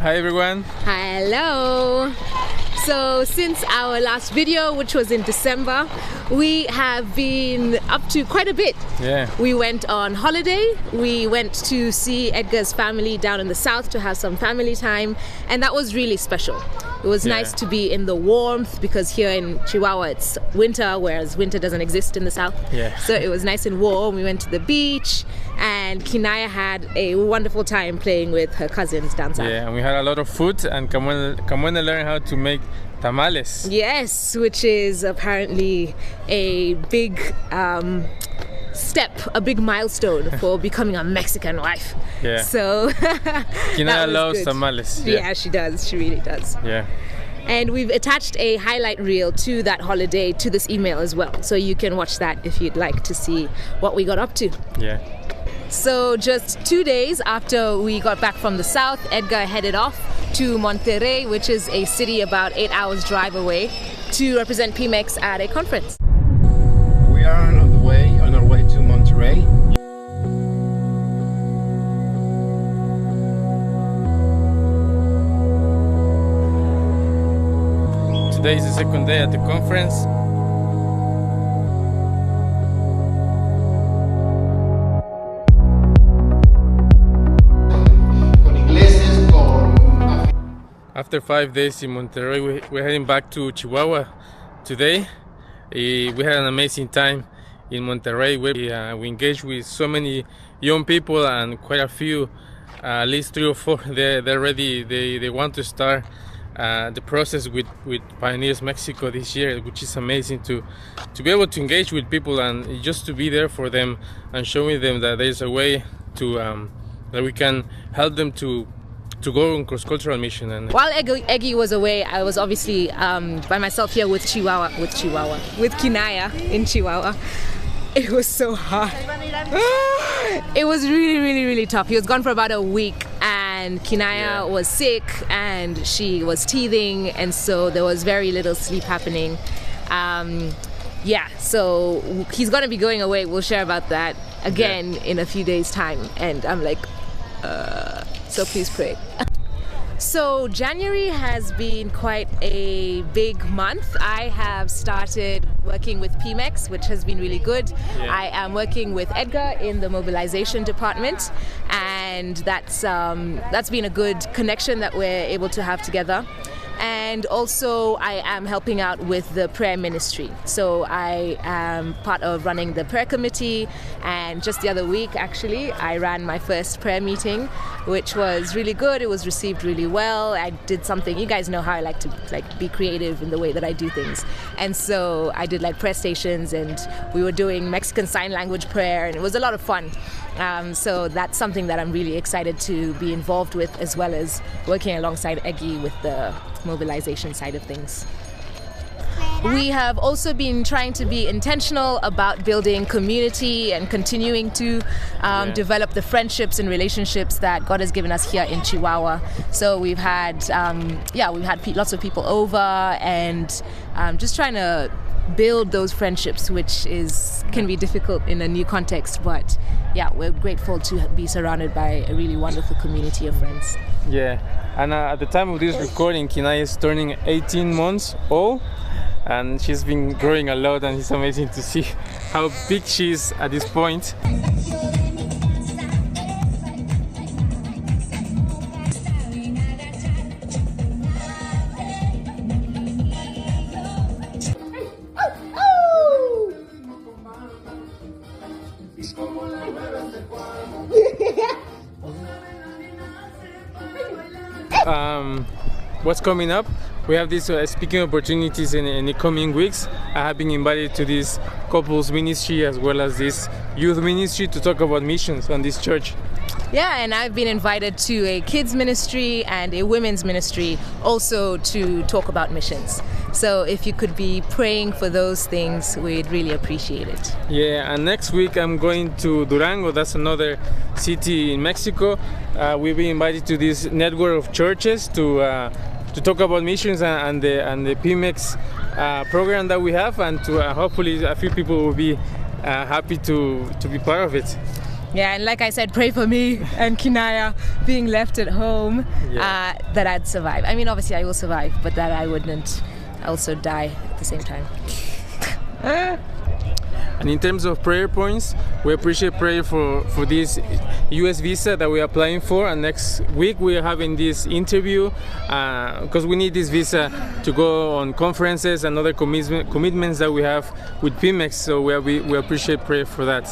Hi everyone. Hello. So since our last video, which was in December, we have been up to quite a bit. Yeah. We went on holiday. We went to see Edgar's family down in the south to have some family time, and that was really special. It was nice to be in the warmth because here in Chihuahua it's winter, whereas winter doesn't exist in the south. Yeah. So it was nice and warm. We went to the beach, and Kinaya had a wonderful time playing with her cousins down south. Yeah, and we had a lot of food, and Kamwende learned how to make tamales. Yes, which is apparently a big step, a big milestone for becoming a Mexican wife. Yeah. So Kinaya loves tamales. Yeah, she does. She really does. Yeah. And we've attached a highlight reel to that holiday to this email as well. So you can watch that if you'd like to see what we got up to. Yeah. So just 2 days after we got back from the south, Edgar headed off to Monterrey, which is a city about 8 hours drive away, to represent PIMEX at a conference. We are on our way to Monterrey. Today is the second day at the conference. After 5 days in Monterrey, we're heading back to Chihuahua today. We had an amazing time in Monterrey. We engaged with so many young people, and quite a few, at least 3 or 4, they're ready. They want to start the process with Pioneers Mexico this year, which is amazing to be able to engage with people and just to be there for them and showing them that there's a way to that we can help them to go on cross-cultural mission. And while Eggy was away, I was obviously by myself here with Kinaya in Chihuahua. It was so hard. It was really tough. He was gone for about a week, and Kinaya was sick and she was teething, and so there was very little sleep happening. So he's gonna be going away. We'll share about that again in a few days' time, and I'm like, so please pray. So January has been quite a big month. I have started working with PIMEX, which has been really good. Yeah. I am working with Edgar in the mobilization department, and that's been a good connection that we're able to have together. And also I am helping out with the prayer ministry. So I am part of running the prayer committee, and just the other week actually I ran my first prayer meeting, which was really good. It was received really well. I did something, you guys know how I like to be creative in the way that I do things. And so I did prayer stations, and we were doing Mexican Sign Language prayer, and it was a lot of fun. So that's something that I'm really excited to be involved with, as well as working alongside Eggy with the mobilization side of things. We have also been trying to be intentional about building community and continuing to develop the friendships and relationships that God has given us here in Chihuahua. So we've had lots of people over, and just trying to build those friendships, which can be difficult in a new context, but we're grateful to be surrounded by a really wonderful community of friends. yeah, and at the time of this recording, Kinaya is turning 18 months old, and she's been growing a lot, and it's amazing to see how big she is at this point. What's coming up? We have these speaking opportunities in the coming weeks. I have been invited to this couples ministry as well as this youth ministry to talk about missions on this church. Yeah, and I've been invited to a kids ministry and a women's ministry also to talk about missions. So if you could be praying for those things, we'd really appreciate it. Yeah, and next week I'm going to Durango. That's another city in Mexico. We've been invited to this network of churches to talk about missions and the PIMEX program that we have, and to hopefully a few people will be happy to be part of it. Yeah, and like I said, pray for me and Kinaya being left at home, Yeah. that I'd survive. I mean, obviously I will survive, but that I wouldn't also die at the same time. And in terms of prayer points, we appreciate prayer for this US visa that we are applying for, and next week we are having this interview because we need this visa to go on conferences and other commitments that we have with PIMEX, so we appreciate prayer for that.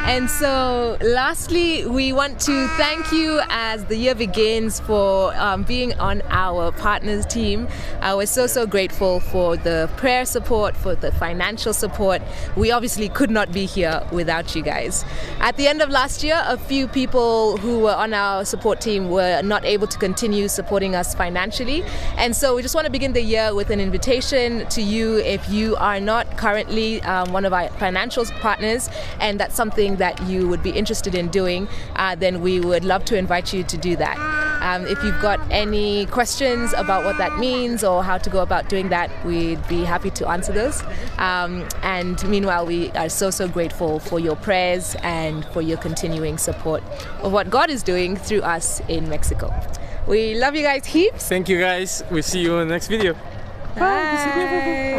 And so lastly, we want to thank you as the year begins for being on our partners team. We're so grateful for the prayer support, for the financial support. We obviously could not be here without you guys. At the end of last year, a few people who were on our support team were not able to continue supporting us financially. And so we just want to begin the year with an invitation to you. If you are not currently one of our financial partners, and that's something that you would be interested in doing, then we would love to invite you to do that. If you've got any questions about what that means or how to go about doing that, we'd be happy to answer those. And meanwhile, we are so grateful for your prayers and for your continuing support of what God is doing through us in Mexico. We love you guys heaps. Thank you guys. We'll see you in the next video. Bye.